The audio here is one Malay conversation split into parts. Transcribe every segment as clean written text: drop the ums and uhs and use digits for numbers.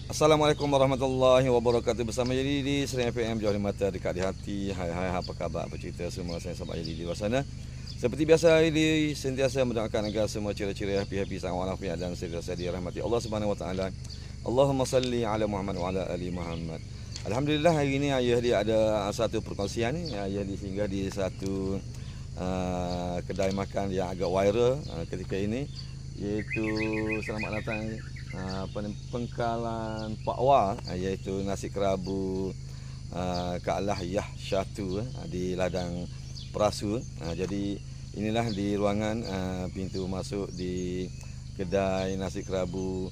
Assalamualaikum warahmatullahi wabarakatuh. Bersama Jadi di Serang FM, jauh di mata, dekat di hati. Hai, apa khabar, apa cerita semua saya sahabat Jadi di luar sana. Seperti biasa, Jadi sentiasa mendoakan agar semua ceria-ceria, happy-happy, sangat walafiat dan sentiasa dirahmati Allah Subhanahu wa taala. Allahumma salli ala Muhammad wa ala ali Muhammad. Alhamdulillah, hari ini ayah dia ada satu perkongsian ni. Ayah dia singgah di satu kedai makan yang agak viral ketika ini, iaitu selamat datang pengkalan Pak Wah, iaitu nasi kerabu Kak Lah Yah Syatu di ladang Perasu. Jadi inilah di ruangan pintu masuk di kedai nasi kerabu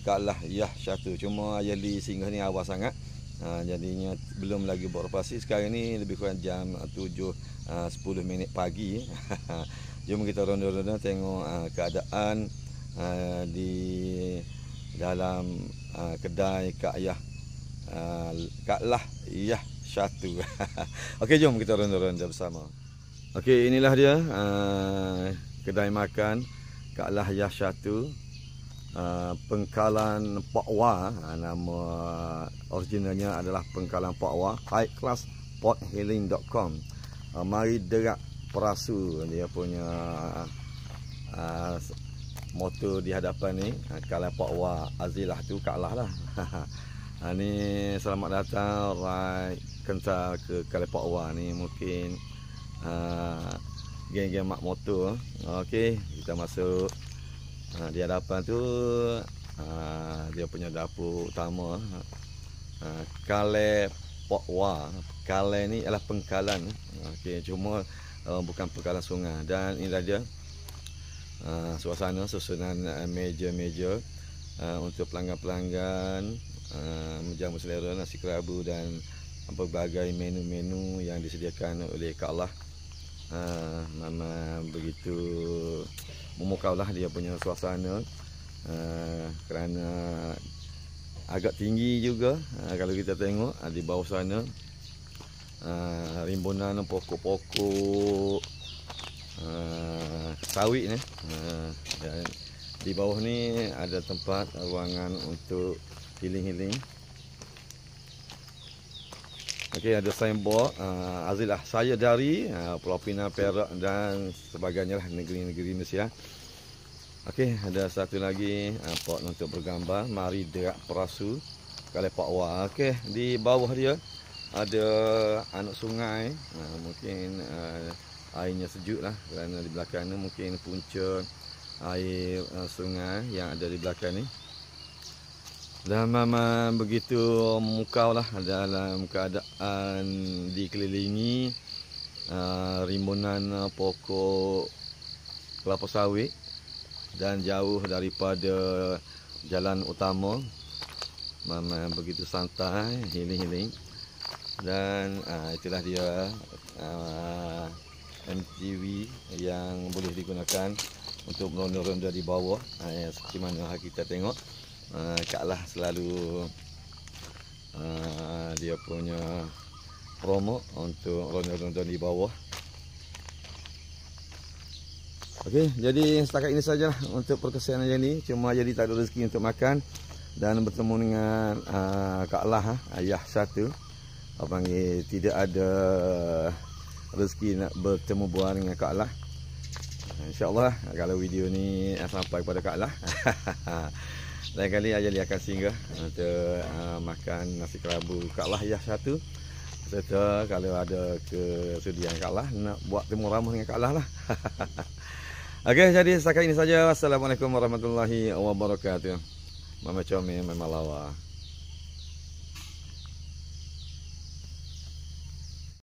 Kak Lah Yah Syatu. Cuma Ayali singgah ni awal sangat, jadinya belum lagi beroperasi. Sekarang ni lebih kurang jam 7:10 pagi. Jom kita ronda-ronda tengok keadaan di dalam kedai Kak Lah Yah Syatu. Okey, jom kita ronda-ronda bersama. Okey, inilah dia kedai makan Kak Lah Yah Syatu, Pengkalan Pak Wah. Nama originalnya adalah Pengkalan Pak Wah, highclasspodhealing.com. Mari derak Perasu, dia punya motor di hadapan ni. Kalau Pak Wah Azilah tu Kak Lah lah. Ni selamat datang right kental ke kalau Pak Wah ni. Mungkin geng-geng mak motor. Okey, kita masuk. Di hadapan tu dia punya dapur utama. Kale Pak Wah. Kale ni adalah pengkalan. Okey, cuma bukan pengkalan sungai. Dan inilah dia suasana susunan meja-meja untuk pelanggan-pelanggan menjamu selera nasi kerabu dan berbagai menu-menu yang disediakan oleh Kak Lah. Memang begitu memukau lah dia punya suasana, kerana agak tinggi juga. Kalau kita tengok di bawah sana rimbunan pokok-pokok sawit ni. Dan di bawah ni ada tempat ruangan untuk healing. Okey, ada signboard Azilah saya dari Pulau Pinang, Perak dan sebagainya lah, negeri-negeri Malaysia. Okey, ada satu lagi pot untuk bergambar. Mari derak Perasu Kale Pak Wah. Okey, di bawah dia ada anak sungai. Mungkin airnya sejuk lah, kerana di belakang ni mungkin punca air sungai yang ada di belakang ni. Dan memang begitu memukau lah dalam keadaan dikelilingi rimbunan pokok kelapa sawit dan jauh daripada jalan utama. Memang begitu santai, healing. Dan itulah dia MTV yang boleh digunakan untuk meronda-ronda di bawah. Seperti mana kita tengok, Kak Lah selalu dia punya promo untuk ronda-ronda di bawah. Okey, jadi setakat ini saja untuk perkongsian ini. Cuma jadi tak ada rezeki untuk makan dan bertemu dengan Kak Lah Yah Syatu. Panggil tidak ada rezeki nak bertemu bual dengan Kak Lah. InsyaAllah kalau video ni sampai kepada Kak Lah, lain kali Ayali akan singgah untuk makan nasi kerabu Kak Lah Yah Syatu. Serta kalau ada kesudian Kak Lah nak buat temu ramah dengan Kak Lah lah. Okey, jadi setakat ini saja. Assalamualaikum warahmatullahi wabarakatuh. Mama Comel, Mama Lawa.